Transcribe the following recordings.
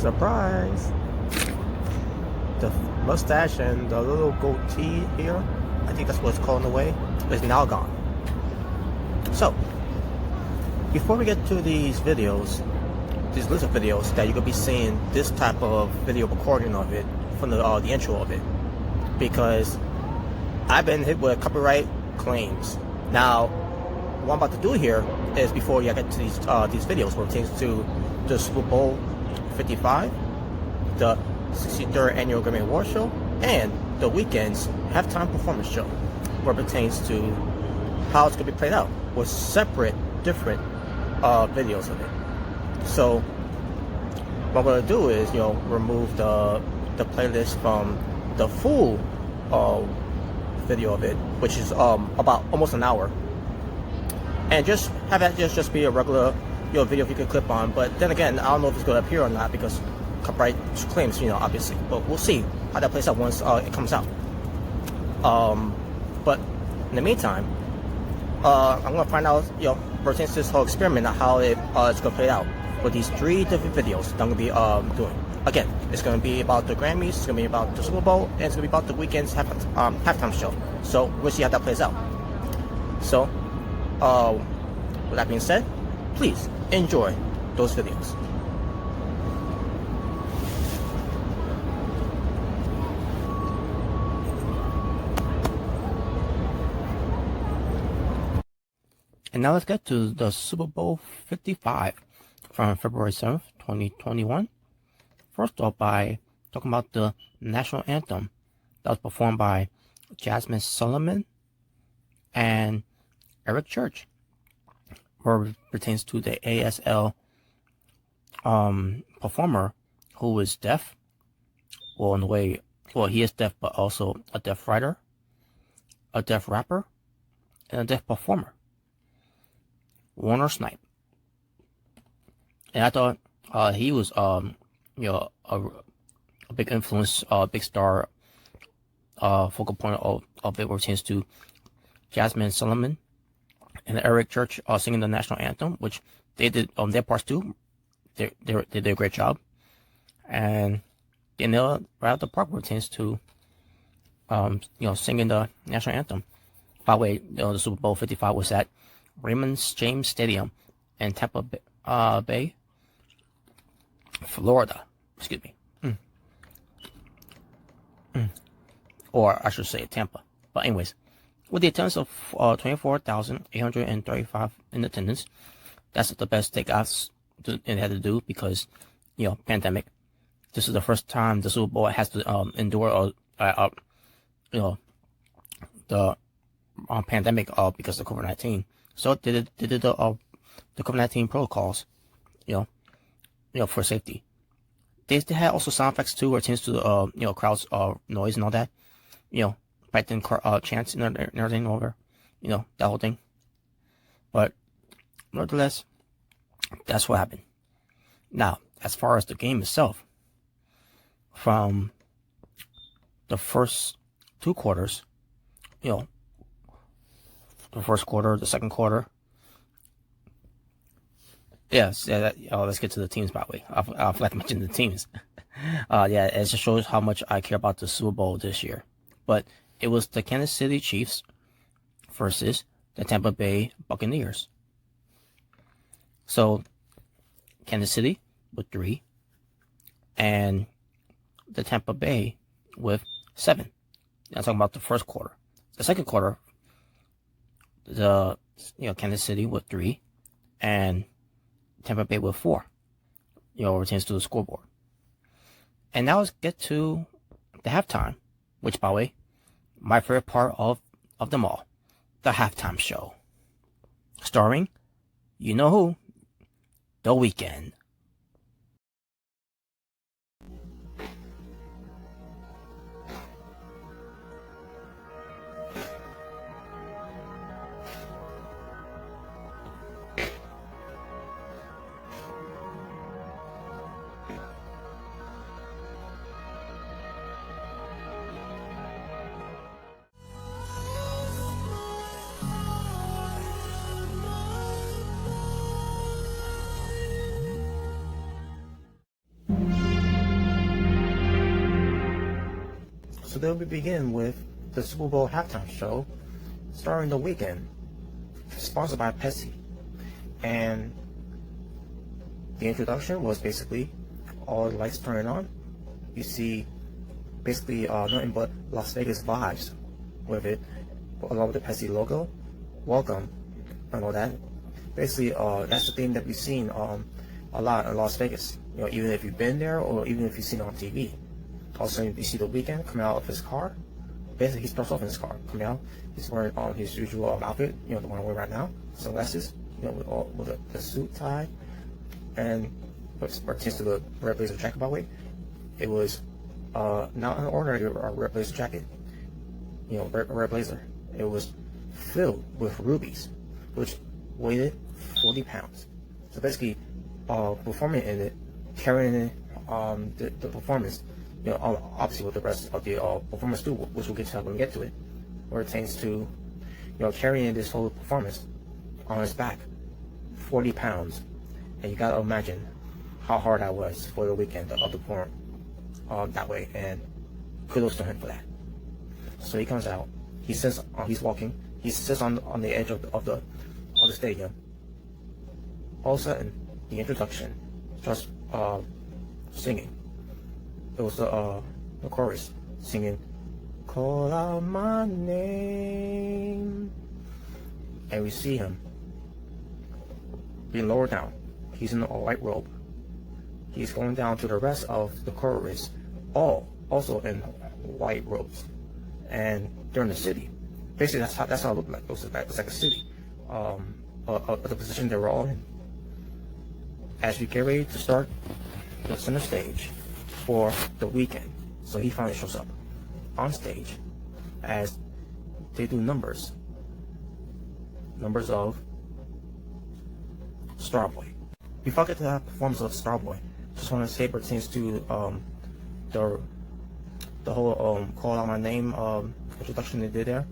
Surprise! The mustache and the little goatee here, I think that's what it's called in a way, is now gone. So, before we get to these videos, these list of videos that you're gonna be seeing this type of video recording of it from the intro of it, because I've been hit with copyright claims. Now, what I'm about to do here is, before you get to these videos, where it pertains to the Super Bowl 55, the 63rd annual Grammy Award show, and the Weeknd's halftime performance show, where it pertains to how it's gonna be played out with separate, different videos of it. So what I'm gonna do is, remove the playlist from the full video of it, which is about almost an hour, and just have that just be a regular video you can clip on. But then again, I don't know if it's gonna appear or not, because copyright claims, obviously, but we'll see how that plays out once it comes out. But in the meantime, I'm gonna find out, pertains to this whole experiment, how it's gonna play out with these 3 different videos that I'm gonna be doing. Again, it's gonna be about the Grammys, it's gonna be about the Super Bowl, and it's gonna be about the Weeknd's halftime show. So we'll see how that plays out. So, with that being said, please enjoy those videos. And now let's get to the Super Bowl 55 from February 7th, 2021. First off, by talking about the national anthem that was performed by Jasmine Sullivan and Eric Church, where it pertains to the ASL performer who is deaf. Well, in a way, he is deaf, but also a deaf writer, a deaf rapper, and a deaf performer. Warner Snipe. And I thought he was a big influence, big star, focal point of it, pertains to Jasmine Sullivan and Eric Church singing the national anthem, which they did on their parts too. They did a great job, and they nailed it right out the park, pertains to singing the national anthem. By the way, the Super Bowl 55 was at Raymond James Stadium in Tampa Bay, Florida. Excuse me. Or I should say Tampa. But anyways, with the attendance of 24,835 in attendance, that's the best they got and had to do, because pandemic. This is the first time the Super Bowl has to endure the pandemic because of COVID-19. So they did the COVID-19 protocols, for safety. They had also sound effects too, where it tends to crowds noise and all that, python chants and everything over, that whole thing. But nevertheless, that's what happened. Now, as far as the game itself, from the first 2 quarters, the first quarter, the second quarter. Yes, let's get to the teams, by the way. I forgot to mention the teams. It just shows how much I care about the Super Bowl this year. But it was the Kansas City Chiefs versus the Tampa Bay Buccaneers. So, Kansas City with 3, and the Tampa Bay with 7. I'm talking about the first quarter. The second quarter, the Kansas City with 3, and Tampa Bay with 4. Returns to the scoreboard. And now let's get to the halftime, which, by the way, my favorite part of them all, the halftime show, starring, you know who, The Weeknd. then we begin with the Super Bowl halftime show starring The Weeknd, sponsored by Pepsi. And the introduction was basically all the lights turning on. You see basically nothing but Las Vegas vibes with it, along with the Pepsi logo, welcome, and all that. Basically, that's the theme that we've seen a lot in Las Vegas. You know, even if you've been there or even if you've seen it on TV. Also, you see The Weeknd coming out of his car. Basically, he starts off in his car, coming out. He's wearing his usual outfit, you know, the one I'm wearing right now, sunglasses, you know, with the suit tie, and what pertains to the red blazer jacket, by the way, it was not an ordinary red blazer jacket, you know, red blazer. It was filled with rubies, which weighed 40 pounds. So basically, performing in it, carrying it, the performance, you know, obviously with the rest of the performance too, which we'll get to when we get to it, where it pertains to, you know, carrying this whole performance on his back, 40 pounds, and you gotta imagine how hard that was for The Weeknd to perform that way, and kudos to him for that. So he comes out, he sits, he's walking, he sits on the edge of the stadium. All of a sudden, the introduction starts singing. It was the chorus singing, "Call out my name," and we see him being lowered down. He's in a white robe. He's going down to the rest of the chorus, all also in white robes, and they're in the city. Basically, that's how it looked like. It was like a city, the position they were all in. As we get ready to start the center stage for The Weeknd, so he finally shows up on stage as they do numbers of Starboy. Before I get to that performance of Starboy, just want to say it pertains to the whole "Call Out My Name" introduction they did there.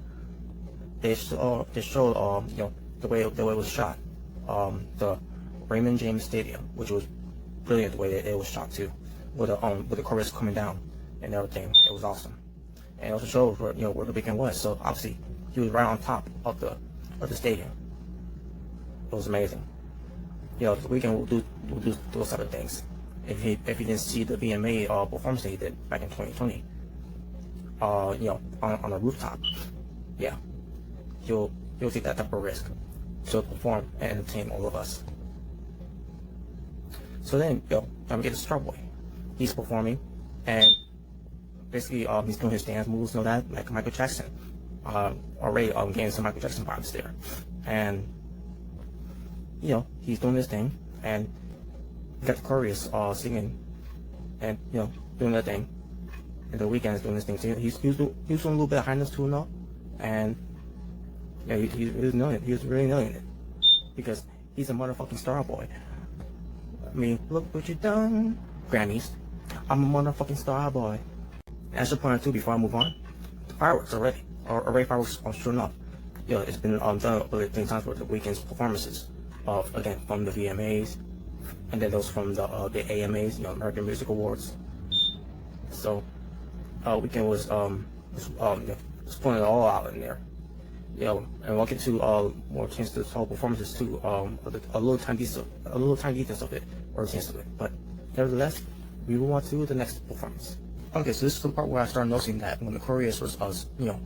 They showed you know, the way it was shot, the Raymond James Stadium, which was brilliant the way it was shot too, with the chorus coming down and everything. It was awesome, and it also showed where, you know, where The Weeknd was. So obviously he was right on top of the stadium. It was amazing. You know, The Weeknd will do those type of things. If he didn't see the VMA performance that he did back in 2020, you know, on a rooftop, yeah, he'll take that type of risk to perform and entertain all of us. So then, you know, I'm getting Starboy. He's performing, and basically, he's doing his dance moves and all that, like Michael Jackson. Already, getting some Michael Jackson vibes there, and you know, he's doing this thing, and you got the chorus singing, and you know, doing that thing, and The Weeknd is doing this thing too. He's doing a little bit of highness too now, and yeah, he was really nailing it, because he's a motherfucking Starboy. I mean, look what you done, Grammys. I'm a motherfucking Starboy. As a point or two before I move on, the fireworks already fireworks showing up. You know, it's been done a million times for The Weeknd's performances. Again, from the VMAs, and then those from the AMAs, you know, American Music Awards. So, Weeknd was pulling it all out in there. You know, and we'll get to more chance to this whole performances too. A little tiny details of it, or a chance to it. But nevertheless, we move on to the next performance. Okay, so this is the part where I started noticing that when the chorus was you know,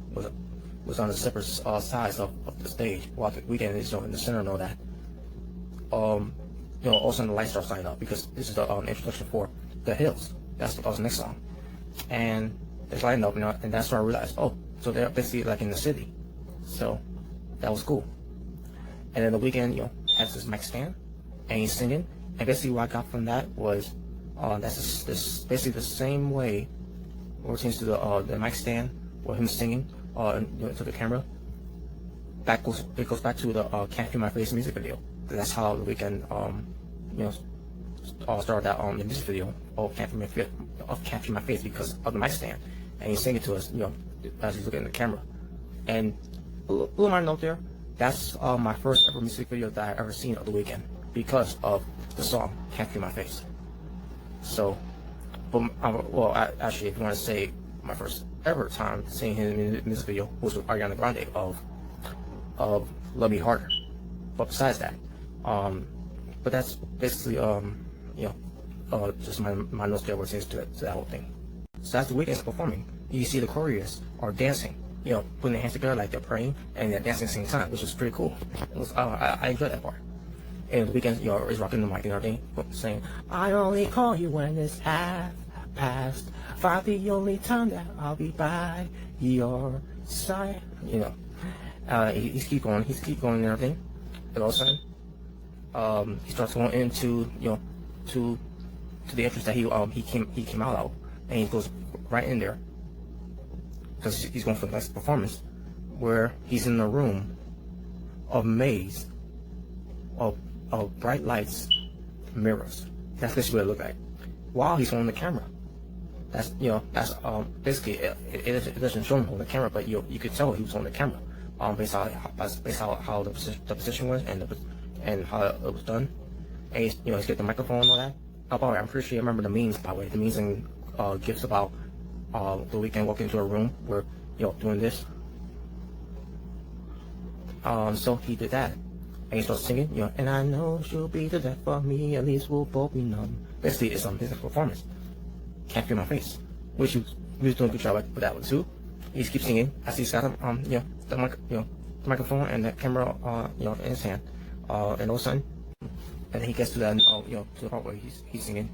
was on the separate sides of the stage, while The Weeknd is, you know, in the center and all that. You know, also the lights start lighting up, because this is the introduction for The Hills. That's the next song, and it's lighting up, you know, and that's where I realized, oh, so they're basically like in the city. So that was cool. And then The Weeknd, you know, has this mic stand, and he's singing. And basically, what I got from that was, that's this basically the same way, where it changes to the mic stand, or him singing, you know, to the camera. It goes back to the "Can't Feel My Face" music video. That's how The Weeknd, you know, started that the music video of "Can't Feel My Face" because of the mic stand, and he's singing to us, you know, as he's looking at the camera. And a little minor note there, that's my first ever music video that I ever seen of The Weeknd because of the song "Can't Feel My Face." So, but well, actually, if you want to say my first ever time seeing him in this video was with Ariana Grande of Love Me Harder. But besides that, but that's basically just my notes there was to that whole thing. So as the Weeknd's performing, you see the choreographers are dancing, putting their hands together like they're praying and they're dancing at the same time, which was pretty cool. It was, I enjoyed that part. And the Weeknd, is rocking the mic and everything, saying, "I only call you when it's half past 5, the only time that I'll be by your side." He's keep going and everything. And all of a sudden, he starts going into, to the entrance that he came out of, and he goes right in there because he's going for the next performance, where he's in a room of maze of bright lights, mirrors. That's basically what it looked like while he's on the camera. That's basically it doesn't show him on the camera, but you could tell he was on the camera, based on how the position was and how it was done. And he's got the microphone and all that. Oh, by the way, I'm pretty sure you remember the memes, by the way. The memes and gifs about the Weeknd walking into a room where, doing this. So he did that. And he starts singing, and I know she'll be the death of me, at least we'll both be numb. Basically, it's his performance. Can't feel my face. Which he was doing a good job with that one too. He just keeps singing as he's got the microphone and the camera, in his hand. And all of a sudden, and then he gets to that, to the part where he's singing,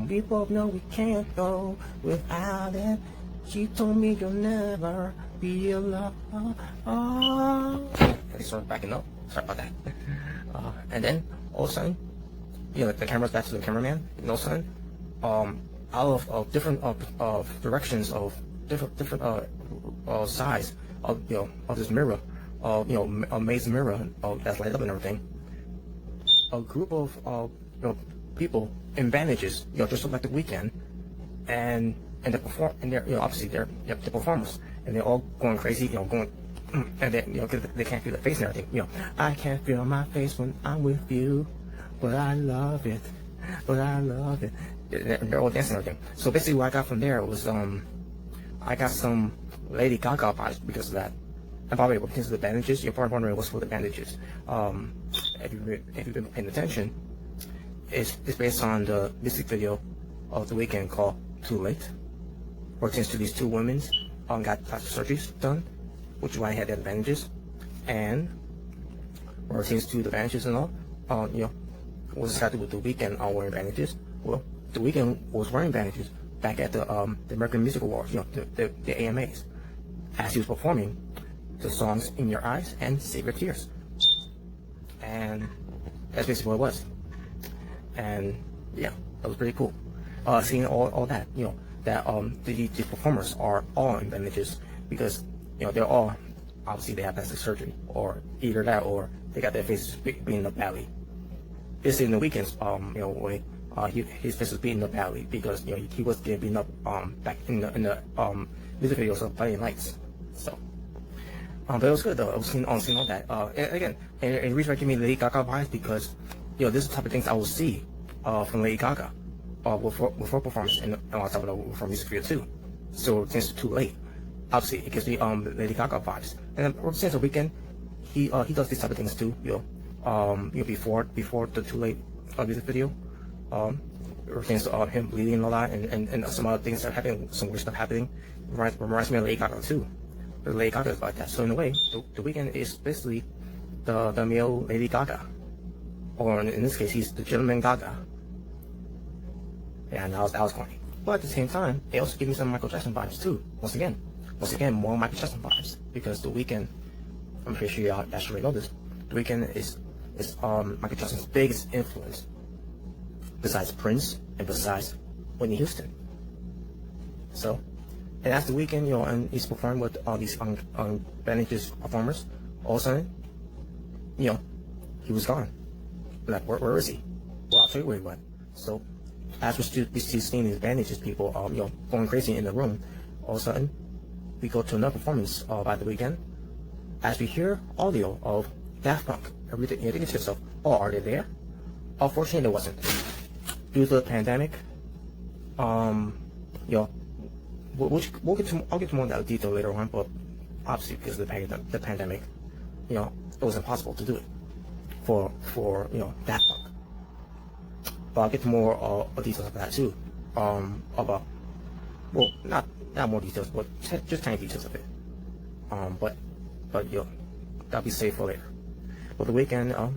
"We both know we can't go without it. She told me you'll never be alone." And he starts backing up. Sorry about that. And then all of a sudden, the camera's back to the cameraman. And all of a sudden, out of different directions of different size of this mirror, a maze mirror that's light up and everything. A group of people in bandages, just like the Weeknd, and they're obviously they're the performers, and they're all going crazy, going, and they can't feel their face and everything. I can't feel my face when I'm with you, but I love it, They're all dancing and everything. So basically, what I got from there was I got some Lady Gaga vibes because of that. And probably because of the bandages, you're probably wondering what's with the bandages. If you've been paying attention, it's based on the music video of the Weeknd called "Too Late," where it seems to these two women got plastic surgeries done, which is why they had the bandages, and where it seems to the bandages and all, what's it got to do with the Weeknd wearing bandages? Well, the Weeknd was wearing bandages back at the American Music Awards, the AMAs, as he was performing the songs "In Your Eyes" and "Save Your Tears," and that's basically what it was. And yeah, that was pretty cool. Seeing all that, that the performers are all in bandages because they're all obviously they have plastic surgery, or either that or they got their faces beaten up badly. This in the Weeknd's way, his face was beaten up badly because he was getting beaten up back in the music videos of Blinding Lights. So. But it was good though. I was seeing all that. And again, it really gave me Lady Gaga vibes because, this is the type of things I will see from Lady Gaga with her performance and on top of her music video too. So since it's Too Late, obviously it gives me Lady Gaga vibes. And then since the Weeknd, he does these type of things too. Before the Too Late music video, things him bleeding a lot and some other things that are happening, some weird stuff happening, reminds me of Lady Gaga too. The Lady Gaga is like that. So in a way, the Weeknd is basically the male Lady Gaga, or in this case, he's the gentleman Gaga. Yeah, and that was corny. But at the same time, it also gives me some Michael Jackson vibes too. Once again, more Michael Jackson vibes because the Weeknd, I'm pretty sure y'all actually know this. The Weeknd is Michael Jackson's biggest influence, besides Prince and besides Whitney Houston. So. And as the Weeknd, and he's performing with all these bandages performers, all of a sudden, he was gone. Like, where is he? Well, I'll tell you where he went. So, as we see seeing these bandages people, going crazy in the room, all of a sudden, we go to another performance by the Weeknd, as we hear audio of Daft Punk. Everything you think to yourself, are they there? Unfortunately, there wasn't. Due to the pandemic, I'll get to more of that detail later on, but obviously because of the pandemic, it was impossible to do it for Daft Punk. But I'll get to more details of that too. About not more details, but just tiny details of it. But that'll be safe for later. But the Weeknd,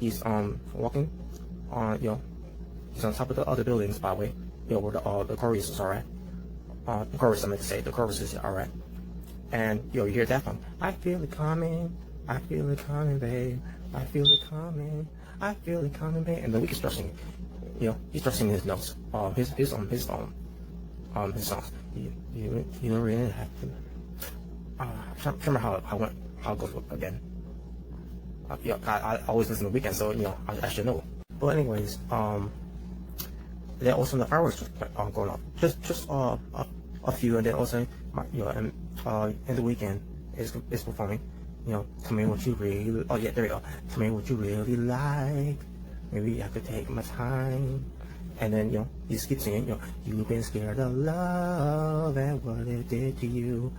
he's walking on, he's on top of the other buildings, by the way, where the choruses are at. The chorus, I meant to say, the choruses are at. And you hear that one. I feel it coming, babe. I feel it coming, babe. And the Weeknd starts singing. He starts singing his notes. His songs. You don't really have to. I can't remember how it goes again. I always listen to Weeknd, so I should know. But anyways, there also the fireworks going off. Just a few, and then also and the Weeknd is performing. Tell me what you really. Oh yeah, there we go. Tell me what you really like. Maybe I could take my time. And then he just keeps singing. You've been scared of love and what it did to you.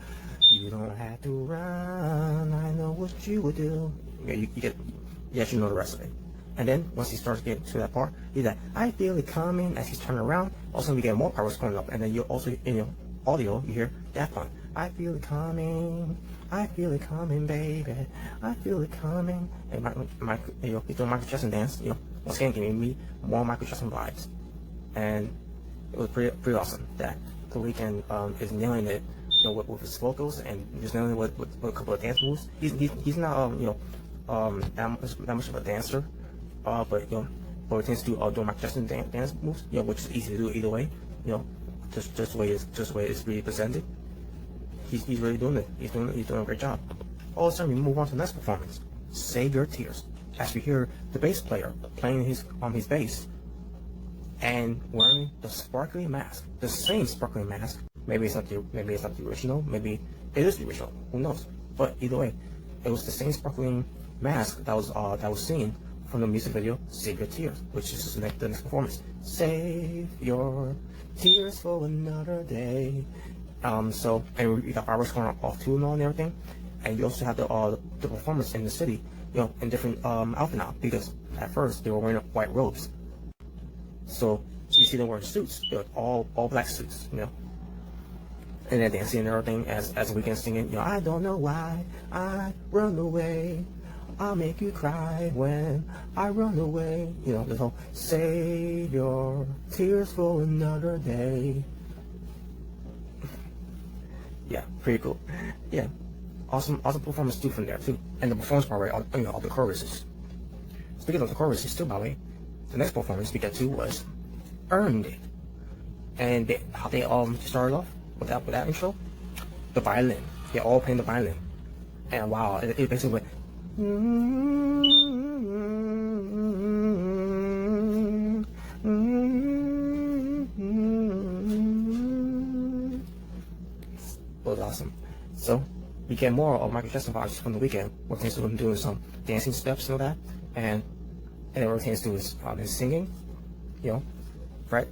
You don't have to run. I know what you would do. You know the rest of it. And then once he starts getting to that part, he's like, I feel it coming. As he's turning around, also we get more powers coming up, and then you also in your audio you hear that one. I feel it coming, baby. I feel it coming. And he's doing Michael Jackson dance. Once again giving me more Michael Jackson vibes, and it was pretty awesome that the Weeknd is nailing it. With his vocals and just nailing it with a couple of dance moves. He's not that much of a dancer, but he tends to do Michael Jackson dance moves, which is easy to do either way. Just the way it's really presented. He's really doing it. He's doing a great job. All of a sudden, we move on to the next performance. Save Your Tears. As we hear the bass player playing his bass and wearing the sparkly mask, the same sparkly mask. Maybe it's not the original. Maybe it is the original. Who knows? But either way, it was the same sparkling mask that was seen from the music video "Save Your Tears," which is the next performance. Save your tears for another day. So and we got fireworks going off too and everything, and you also have the performance in the city, in different outfit now, because at first they were wearing white robes. So you see them wearing suits, all black suits, And then dancing and everything as Weeknd singing, I don't know why I run away. I'll make you cry when I run away. The whole save your tears for another day. Yeah, pretty cool. Yeah, awesome performance too from there too. And the performance part, right, all the choruses. Speaking of the choruses too, by the way, the next performance we got to was Earned It. And how they started off with that intro, the violin. They're all playing the violin, and wow, it basically went. It was awesome. So we get more of Michael Jackson vibes from the Weeknd. What tends to him doing some dancing steps and all that, and what tends to his singing, right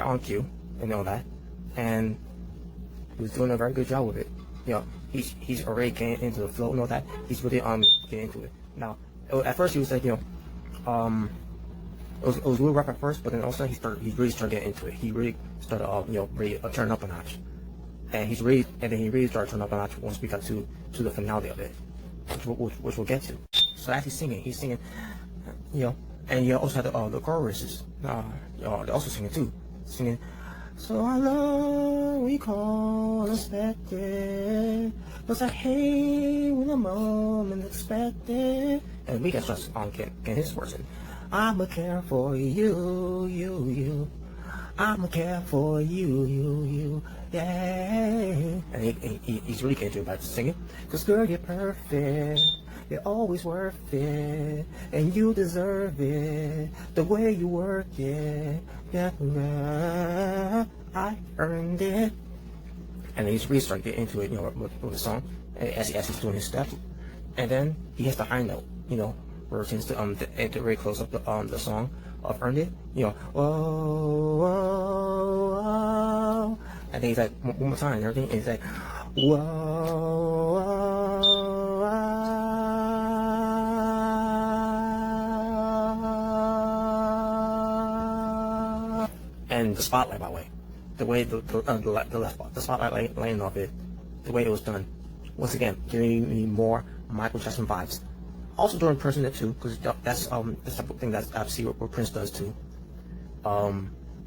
on cue and all that. And he was doing a very good job with it. He's already getting into the flow and all that. He's really getting into it. Now, at first he was like, it was a little rough at first, but then also he really started getting into it. He really started really turning up a notch. And he really started turning up a notch once we got to the finale of it, which we'll get to. So as he's singing, and you also had the choruses. They're also singing too, So I love we call expected, but I hate when the moment expected. And we can start on getting his version. I'ma care for you. I'ma care for you, yeah. And he's really getting to it by singing. 'Cause girl, you're perfect. You're always worth it, and you deserve it. The way you work it, yeah, I earned it. And then he's really starting to get into it, with the song, as he's doing his steps. And then he has the high note, where it tends to very close up the song of Earned It, whoa, whoa, whoa. And then he's like, one more time and everything. And he's like, whoa, whoa, whoa. And the spotlight, by the way, the way the spotlight laying off it, the way it was done, once again, giving me more Michael Jackson vibes. Also during Prince in it too, because that's the type of thing that I see what Prince does too. But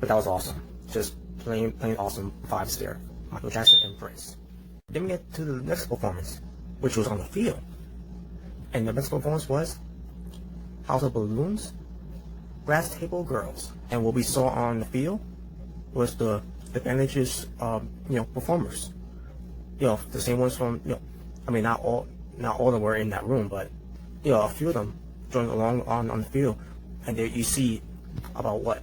that was awesome. Just plain awesome vibes there. Michael Jackson and Prince. Then we get to the next performance, which was on the field. And the next performance was House of Balloons, Grass Table Girls. And what we saw on the field was the Bandages, performers. The same ones from, I mean, not all of them were in that room, but, a few of them joined along on the field. And there you see about what?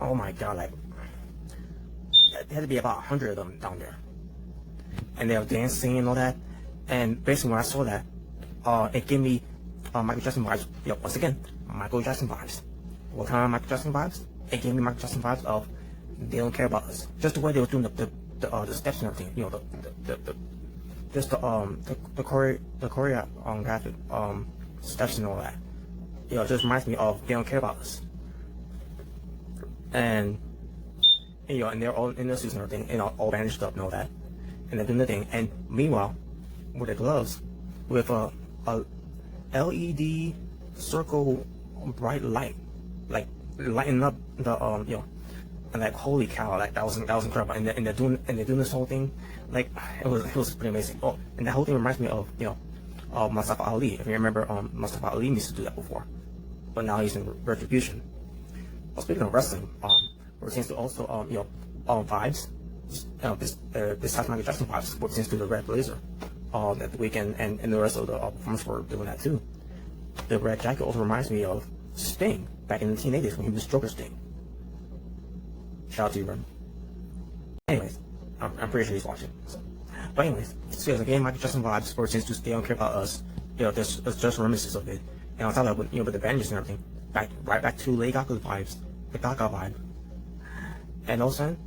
Oh my God, like, there had to be about 100 of them down there. And they were dancing and all that. And basically when I saw that, it gave me Michael Jackson vibes. Once again, Michael Jackson vibes. What kind of Michael Jackson vibes? It gave me Michael Jackson vibes of they don't care about us. Just the way they were doing the steps and everything. Choreographic steps and all that. It just reminds me of they don't care about us. And and they're all in their suits and everything, and all bandaged up and all that, and they're doing the thing. And meanwhile, with their gloves, with a LED circle bright light, like lighting up the and like holy cow, like that was incredible. And they're doing this whole thing, like it was pretty amazing. Oh, and that whole thing reminds me of Mustafa Ali. If you remember, Mustafa Ali used to do that before, but now he's in Retribution. Well, speaking of wrestling, pertains to also vibes. Besides Michael Jackson vibes, pertains to the red blazer. That the Weeknd and the rest of the performers were doing that too. The red jacket also reminds me of Sting back in the 1980s when he was Joker Sting. Shout out to you, bro. Anyways, I'm pretty sure he's watching. So. But anyways, so again, Michael Jackson vibes pertains to They Don't Care About Us. There's just reminiscences of it. And on top of that, with the bandages and everything, right back to Lady Gaga vibes, the Gaga vibe. And all of a sudden,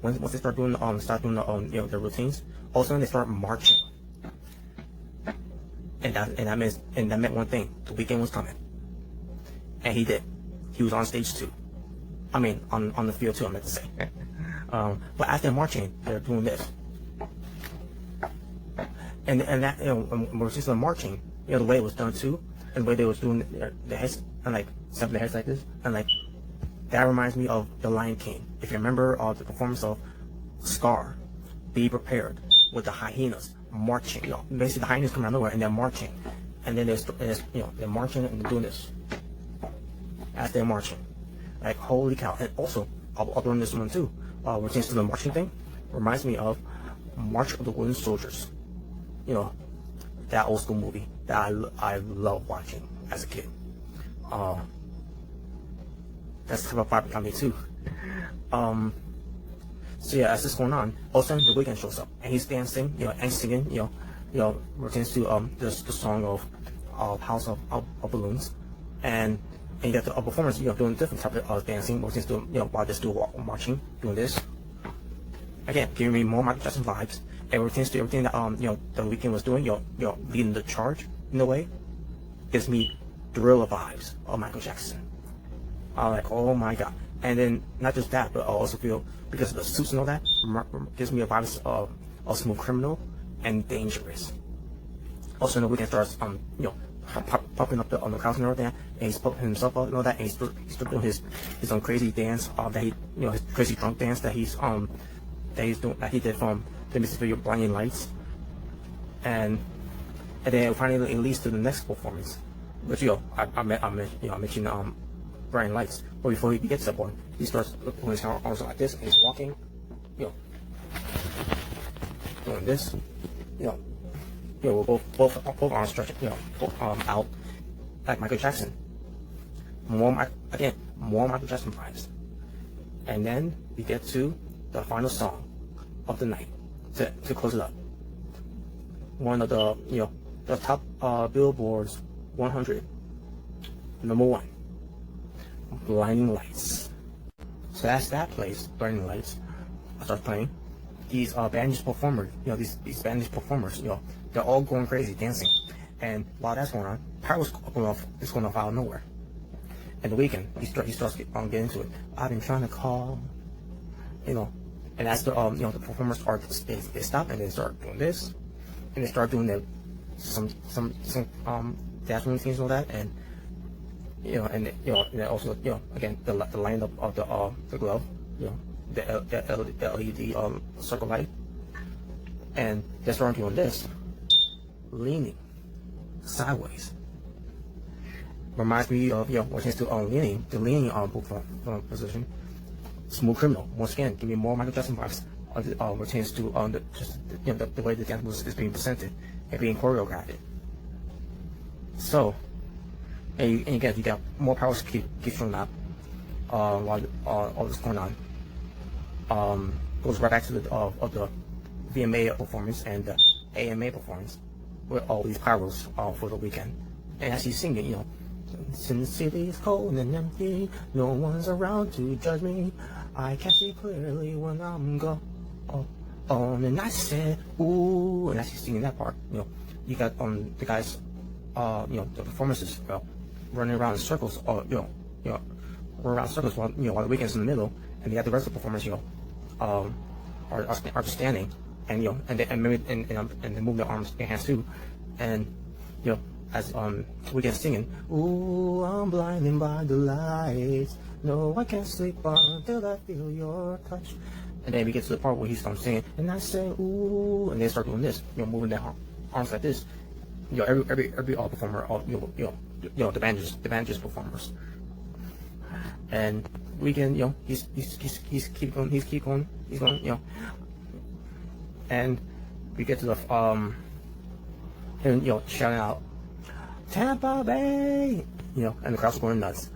once they start doing the routines, all of a sudden they start marching. And that meant one thing: the Weeknd was coming, and he did. He was on stage too. I mean, on the field too. I meant to say. But as they're marching, they're doing this, and that we're just marching. The way it was done too, and the way they was doing the heads and like stepping their heads like this, and like that reminds me of The Lion King. If you remember the performance of Scar, Be Prepared, with the hyenas marching. Basically the hyenas come out of nowhere and they're marching, and then they're marching and they're doing this as they're marching. Like holy cow! And also, I'll learn this one too. Pertains to the marching thing, reminds me of March of the Wooden Soldiers. That old school movie that I love watching as a kid. That's the type of vibe got me too. So yeah, as this going on, all of a sudden the Weeknd shows up and he's dancing, and singing, pertains to the song of House of Balloons, and you get the performers, doing different type of dancing, pertains to while they're still marching, doing this. Again, giving me more Michael Jackson vibes. It pertains to everything that the Weeknd was doing, leading the charge in a way. Gives me Thriller vibes of Michael Jackson. I'm like, oh my God. And then not just that, but I also feel, because of the suits and all that, gives me a vibes of Smooth Criminal and Dangerous. Also, the Weeknd starts popping up on the couch and everything, and he's popping himself up and all that, and he's still doing his crazy dance that he his crazy drunk dance that he did from the music video Blinding Lights, and then finally it leads to the next performance, which I mentioned Blinding Lights. But before he gets to that point, he starts putting his arms like this, and he's walking, doing this, with both arms stretched, out like Michael Jackson. More Michael Jackson vibes. And then we get to the final song of the night to close it up. One of the top Billboard's 100, number 1, Blinding Lights. So as that plays, Blinding Lights, I start playing, these bandaged performers, these bandaged performers, they're all going crazy dancing. And while that's going on, power's going off. It's going off out of nowhere. And the Weeknd, he starts getting into it. I've been trying to call, and as the the performers they stop and they start doing this, and they start doing some dance routines and all that, and and also again the line of the glove, the LED circle light, and they start doing this, leaning sideways. Reminds me of what chance to the leaning position. Smooth Criminal. Once again, give me more Michael Jackson vibes. Pertains to the way the dance is being presented and being choreographed. So, and again, you got more powers keep showing up while all this going on. Goes right back to the VMA performance and the AMA performance with all these powers for the Weeknd. And as he's singing, since the city is cold and empty, no one's around to judge me. I can see clearly when I'm gone. And I said, ooh, and as he's singing that part, you got the guys, the performances, running around in circles, running around in circles while the Weeknd's in the middle, and you got the rest of the performers, are just standing, and they move their arms, their hands too, and as Weeknd singing, ooh, I'm blinded by the lights. No, I can't sleep until I feel your touch. And then we get to the part where he starts singing, and I say, ooh, and they start doing this, moving their arms like this. Every performer, the bandages performers. And Weeknd, he's going, and we get to the him, shouting out, Tampa Bay, and the crowd's going nuts.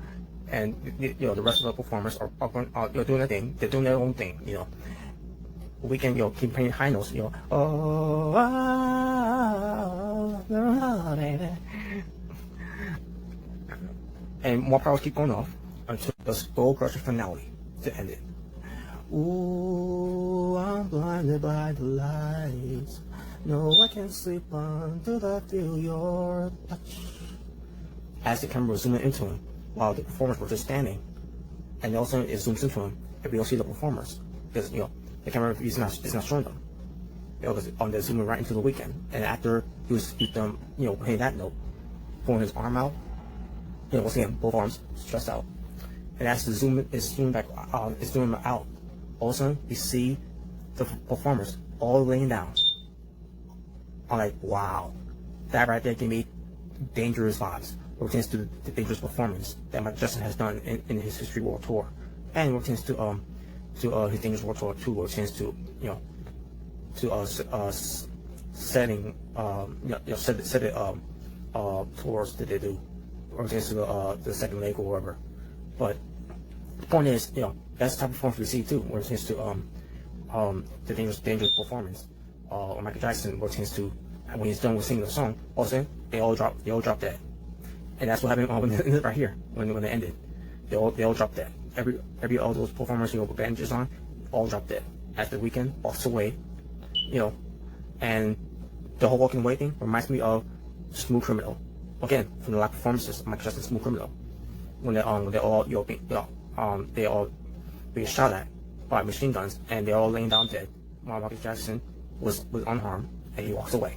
And the rest of the performers are doing their thing. They're doing their own thing. Weeknd, keep playing high notes. Baby. And more powers keep going off until the skull crusher finale to end it. Ooh, I'm blinded by the lights. No, I can't sleep until I feel your touch. As the camera was zooming into him, while the performers were just standing, and all of a sudden it zooms into him, and we don't see the performers because the camera is not showing them. Because they're zooming right into the Weeknd, and after he was playing that note, pulling his arm out, once again both arms stretched out, and as the zoom is zooming back, it's zooming out, all of a sudden you see the performers all laying down. I'm like, wow, that right there gave me dangerous vibes. Pertains to the dangerous performance that Michael Jackson has done in his History World Tour, and pertains to his Dangerous World Tour 2, pertains to setting tours that they do, or pertains to the second leg or whatever. But the point is, that's the type of performance we see too, where it pertains to the dangerous performance. Or Michael Jackson, where it pertains to when he's done with singing the song, all of a sudden they all drop dead. And that's what happened right here when they ended. They all dropped dead. Every all those performers with bandages on, all dropped dead. As the Weeknd walks away, and the whole walking away thing reminds me of Smooth Criminal. Again, from the live performances of Michael Jackson's Smooth Criminal, when they all being shot at by machine guns, and they're all laying down dead, while Michael Jackson was unharmed, and he walks away.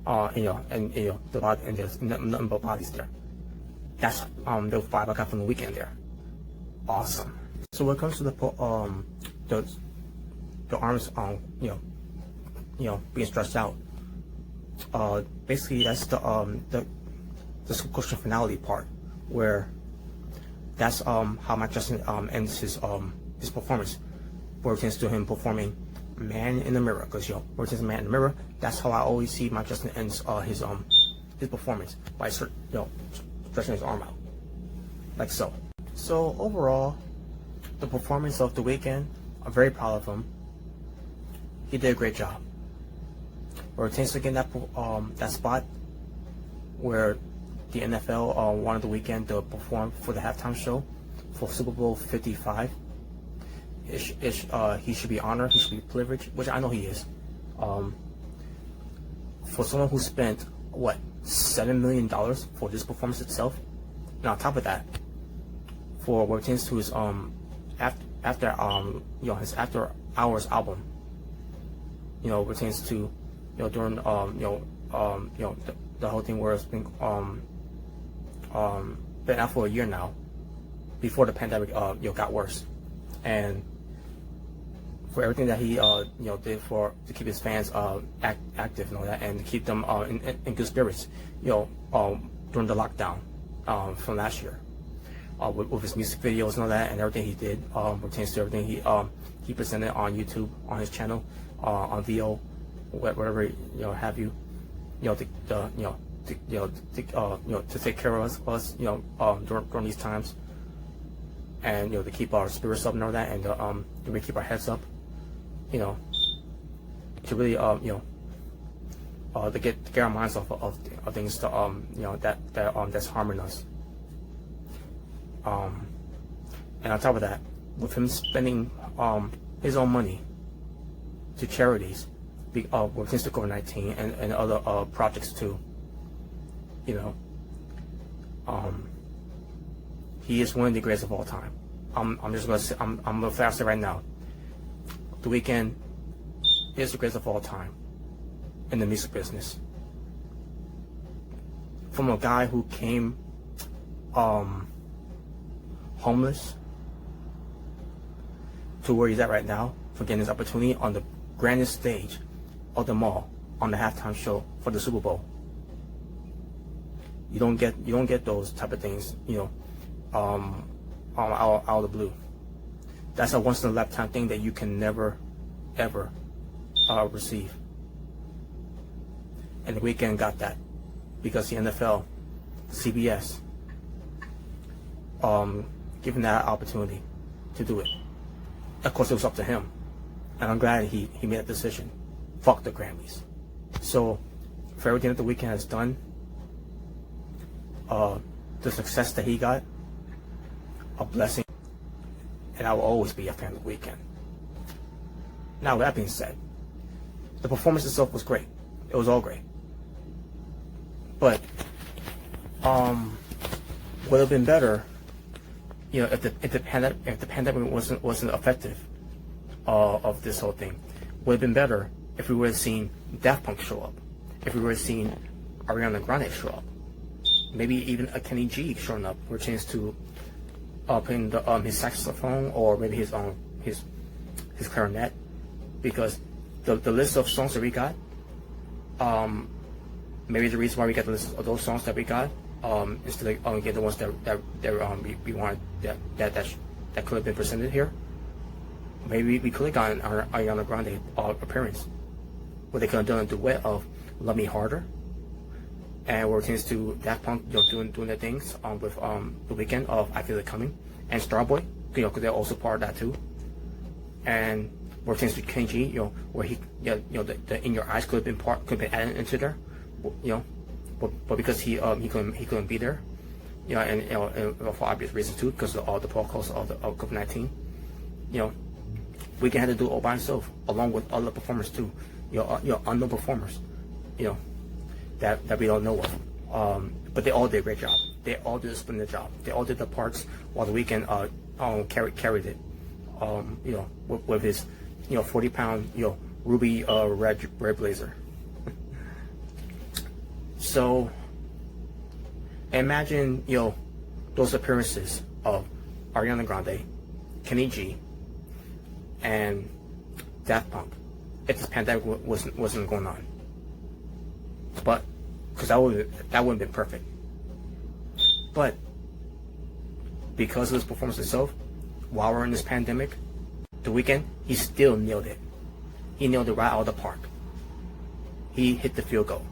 The body, and there's nothing but bodies there. That's the vibe I got from the Weeknd there. Awesome. So when it comes to the arms being stretched out, basically that's the question finality part, where that's how Michael Jackson ends his performance, where it tends to him performing Man in the Mirror, because where it says Man in the Mirror, that's how I always see Michael Jackson ends his performance, by stretching his arm out, like so. So overall, the performance of the Weeknd, I'm very proud of him. He did a great job. Where it tends to get that spot where the NFL wanted the Weeknd to perform for the halftime show for Super Bowl 55. he should be honored. He should be privileged, which I know he is. For someone who spent what $7 million for this performance itself, and on top of that, for what pertains to his after his After Hours album, pertains to during the whole thing where it's been out for a year now, before the pandemic got worse, and for everything that he did to keep his fans active and all that, and to keep them in good spirits during the lockdown from last year, with his music videos and all that, and everything he did pertains to everything he presented on YouTube, on his channel, on VO, whatever have you, to take care of us during these times, and to keep our spirits up and all that, and to really keep our heads up, to really to get our minds off of things that's harming us. And on top of that, with him spending his own money to charities, since the COVID-19 and other projects too, he is one of the greatest of all time. I'm gonna fast it right now. The Weeknd is the greatest of all time in the music business. From a guy who came homeless to where he's at right now, for getting his opportunity on the grandest stage of them all, on the halftime show for the Super Bowl. You don't get those type of things, out of the blue. That's a once in a lifetime thing that you can never ever receive. And the Weeknd got that because the NFL, CBS, given that opportunity to do it. Of course, it was up to him, and I'm glad he made that decision. Fuck the Grammys. So, for everything that the Weeknd has done, the success that he got, a blessing, and I will always be a fan of the Weeknd. Now, with that being said, the performance itself was great. It was all great. But would have been better, if the pandemic wasn't effective of this whole thing. Would have been better if we would have seen Daft Punk show up, if we would have seen Ariana Grande show up, maybe even a Kenny G showing up, or a chance to playing his saxophone, or maybe his clarinet, because the list of songs that we got, maybe the reason why we got the list of those songs that we got, instead of get the ones that we wanted that could have been presented here, maybe we could have gotten our Ariana Grande appearance, where they could have done a duet of "Love Me Harder," and where it tends to Daft Punk, doing their things with the Weeknd of "I Feel It Coming," and Starboy, because they're also part of that too, and where it tends to Kenny G, where he, the "In Your Eyes" could have been added into there, but because he couldn't be there, and for obvious reasons too, because of all the protocols of COVID-19, Weeknd had to do it all by himself, along with other performers too, unknown performers, that we don't know of, but they all did a great job. They all did a splendid job. They all did the parts, while the Weeknd carried it, with his 40-pound ruby red blazer. So imagine those appearances of Ariana Grande, Kenny G, and Daft Punk if this pandemic wasn't going on. But because that wouldn't have been perfect. But because of this performance itself, while we're in this pandemic, the Weeknd, he still nailed it. He nailed it right out of the park. He hit the field goal.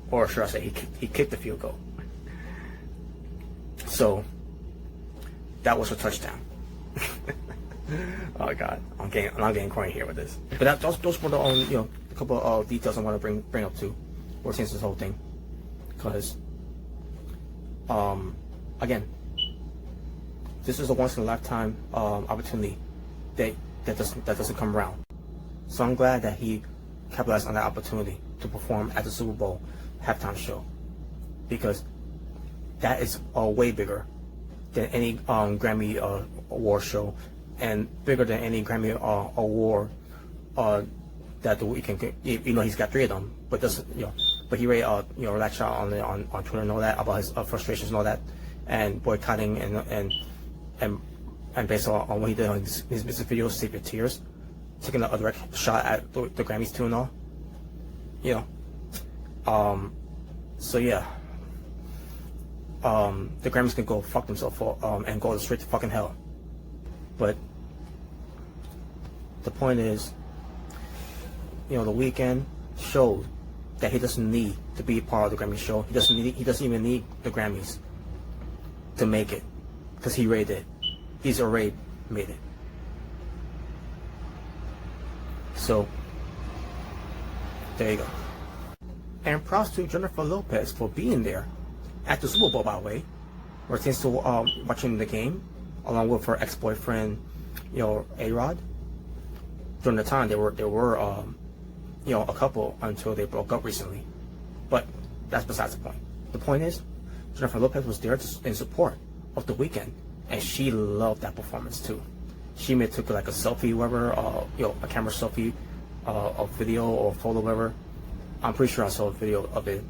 Or should I say, he kicked the field goal. So that was a touchdown. Oh God, I'm getting corny here with this. But those were the only, a couple of details I want to bring up to, or since this whole thing, because again, This is a once in a lifetime opportunity that doesn't come around. So I'm glad that he capitalized on that opportunity to perform at the Super Bowl halftime show, because that is way bigger than any Grammy award show, and bigger than any Grammy award that the Weeknd could. He's got 3 of them, but but he already latched out on Twitter and all that about his frustrations and all that, and boycotting and based on what he did on his music videos, Save Your Tears, taking a direct shot at the Grammys too and all. So yeah. The Grammys can go fuck themselves and go straight to fucking hell. But the point is, the Weeknd showed that he doesn't need to be part of the Grammy show. He doesn't even need the Grammys to make it, because he already did. He's already made it. So there you go. And props to Jennifer Lopez for being there at the Super Bowl, by the way, where thanks to watching the game along with her ex-boyfriend, A-Rod. During the time they were a couple until they broke up recently, but that's besides the point. The point is, Jennifer Lopez was there in support of the Weeknd, and she loved that performance too. She may took like a selfie, whatever, a camera selfie, a video or photo, whatever. I'm pretty sure I saw a video of it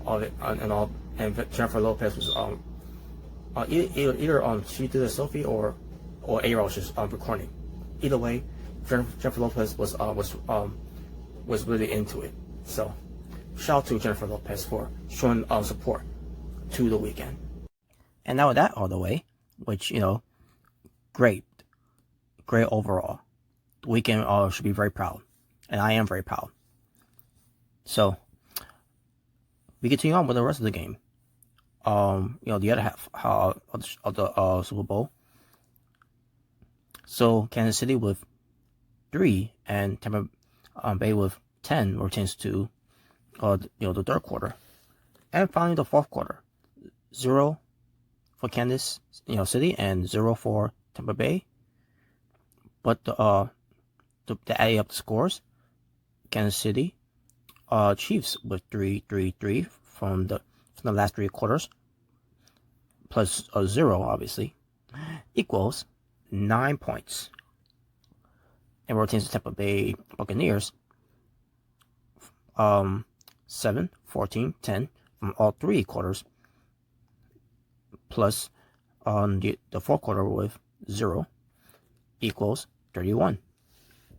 and all. And Jennifer Lopez was either she did a selfie or A-Rod was just recording. Either way, Jennifer Lopez was really into it. So shout out to Jennifer Lopez for showing support to the Weeknd. And now with that all the way, which great overall. The Weeknd should be very proud, and I am very proud. So we continue on with the rest of the game. The other half of the Super Bowl. So Kansas City with 3 and Tampa Bay with 10 were changed to the third quarter, and finally the fourth quarter, 0 for Kansas City and 0 for Tampa Bay. But to add up the scores, Kansas City Chiefs with 3 from the last 3 quarters, plus 0 obviously, equals 9 points. And we're to Tampa Bay Buccaneers, 7, 14, 10 from all 3 quarters, plus on the fourth quarter with 0, equals 31.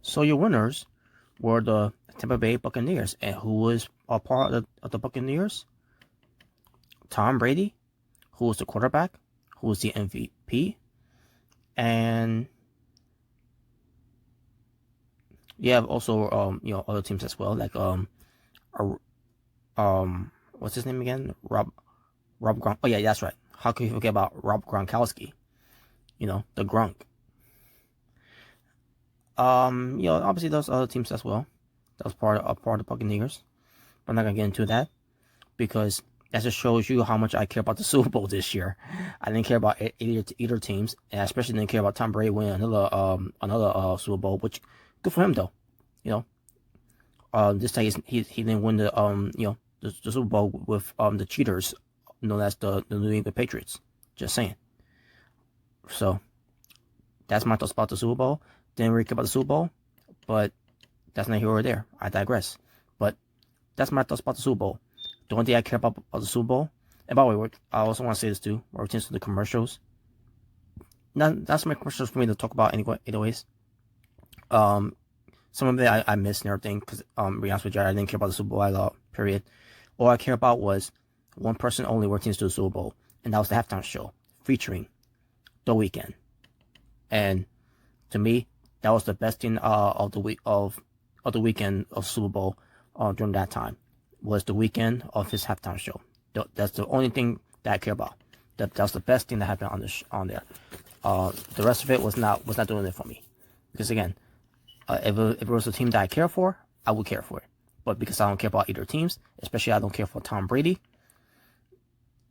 So your winners were the Tampa Bay Buccaneers. And who was a part of the Buccaneers? Tom Brady, who was the quarterback, who was the MVP, and you have also other teams as well, like what's his name again? Rob Gronk. Oh yeah, that's right. How can you forget about Rob Gronkowski? The Gronk. Obviously those other teams as well. That was part of the Buccaneers. But I'm not gonna get into that, because that just shows you how much I care about the Super Bowl this year. I didn't care about either teams, and I especially didn't care about Tom Brady winning another Super Bowl, which good for him though. This time he didn't win the Super Bowl with the cheaters known as the New England Patriots. Just saying. So that's my thoughts about the Super Bowl. Didn't really care about the Super Bowl, but that's not here or there. I digress. But that's my thoughts about the Super Bowl. The only thing I care about the Super Bowl, and by the way, I also want to say this too, where it comes to the commercials. That's my commercials for me to talk about anyways. Some of it I missed and everything, because to be honest with you, I didn't care about the Super Bowl at all, period. All I care about was one person only working to the Super Bowl, and that was the halftime show featuring The Weeknd. And to me, that was the best thing of the Weeknd of Super Bowl during that time, was The Weeknd of his halftime show. That's the only thing that I care about. That's the best thing that happened on there. The rest of it was not doing it for me, because again, if it was a team that I care for, I would care for it. But because I don't care about either teams, especially I don't care for Tom Brady.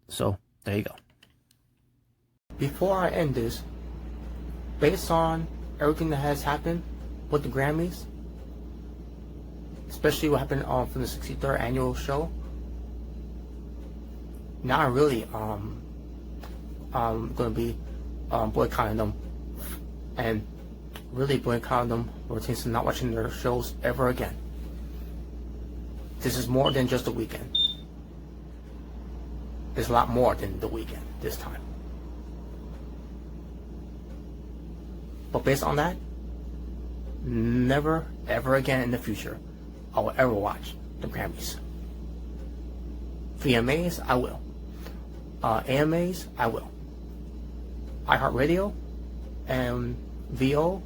So there you go. before I end this, based on everything that has happened with the Grammys, especially what happened from the 63rd annual show, now I'm really going to be boycotting them, and really boycotting them or things to not watching their shows ever again. This is more than just the Weeknd. It's a lot more than the Weeknd this time. But based on that, never ever again in the future I will ever watch the Grammys. VMAs, I will. AMAs, I will. iHeartRadio and VO,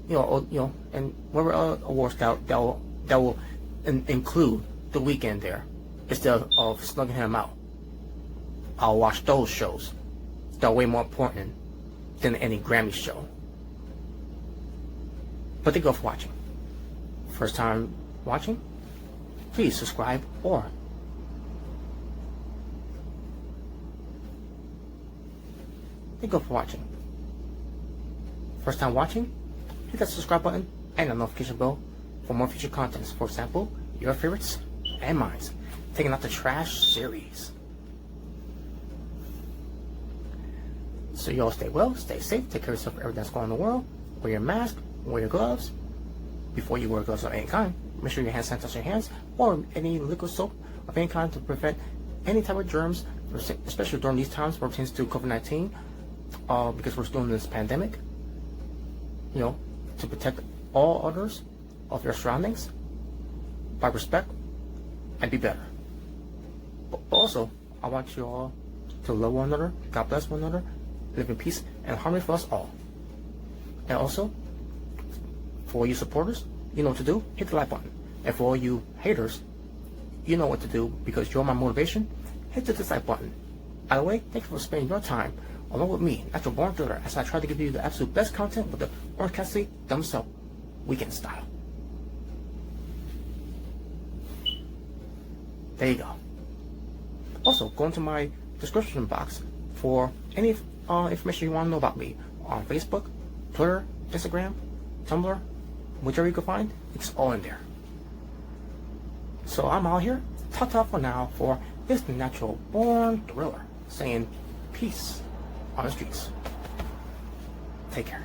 and whatever other awards that will include the Weeknd there, instead of slugging him out. I'll watch those shows. They're way more important than any Grammy show. But thank you all for watching. First time watching, please subscribe or thank you all for watching. First time watching, hit that subscribe button and the notification bell for more future contents. For example, your favorites and mine. Taking out the trash series. So you all stay well, stay safe, take care of yourself, everything that's going on in the world. Wear your mask, wear your gloves. Before you wear gloves of any kind, make sure your hands sanitize your hands or any liquid soap of any kind to prevent any type of germs, especially during these times where it pertains to COVID-19, because we're still in this pandemic. To protect all others of your surroundings by respect and be better. But also, I want you all to love one another, God bless one another, live in peace and harmony for us all. And also, for all you supporters, you know what to do, hit the like button. And for all you haters, you know what to do because you're my motivation, hit the dislike button. By the way, thank you for spending your time along with me, Natural Born Thriller, as I try to give you the absolute best content with the Orange Cassidy Dumb Self Weekend style. There you go. Also, go into my description box for any information you want to know about me on Facebook, Twitter, Instagram, Tumblr, whichever you can find, it's all in there. So I'm out here. Ta-ta for now for this Natural Born Thriller, saying peace on the streets. Take care.